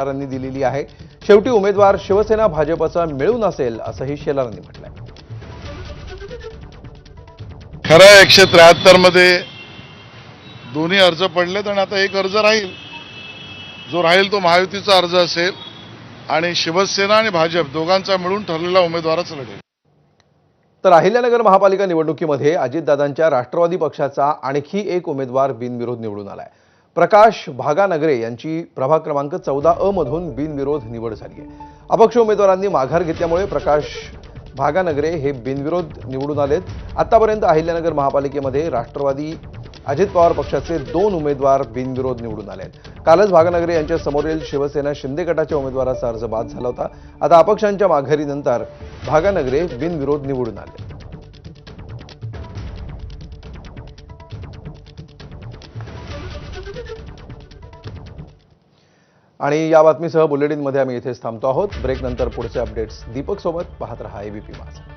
शेलारांनी दिलेली आहे। शेवटी उमेदवार शिवसेना भाजपचा मिळून असेल असंही शेलारांनी म्हटलंय। खरं 173 मध्ये दोन्ही अर्ज पडलेत आणि आता एक अर्ज राहील। जो राहील तो महायुतीचा अर्ज असेल आणि शिवसेना आणि भाजप दोघांचा मिळून ठरलेला उमेदवारच लढेल। तर अहिल्यानगर महापालिका निवडणुकीमध्ये अजितदादांच्या राष्ट्रवादी पक्षाचा आणखी एक उमेदवार बिनविरोध निवडून आलाय। प्रकाश भागानगरे यांची प्रभाग क्रमांक 14 मधून बिनविरोध निवड झाली आहे। अपक्ष उमेदवारांनी माघार घेतल्यामुळे प्रकाश भागानगरे हे बिनविरोध निवडून आलेत। आतापर्यंत अहिल्यानगर महापालिकेमध्ये राष्ट्रवादी अजित पवार पक्षाचे 2 उमेदवार बिनविरोध निवडून आलेत। कालच भागानगरे यांच्या समोरील शिवसेना शिंदे गटाच्या उमेदवाराचा अर्ज बाद झाला होता। आता अपक्षांच्या माघारीनंतर भागानगरे बिनविरोध निवडून आले। आणि या बातमीसह बुलेटिनमध्ये आम्ही इथेच थांबतो आहोत। ब्रेक नंतर पुढचे अपडेट्स दीपक सोबत पाहत रहा एबीपी माझा।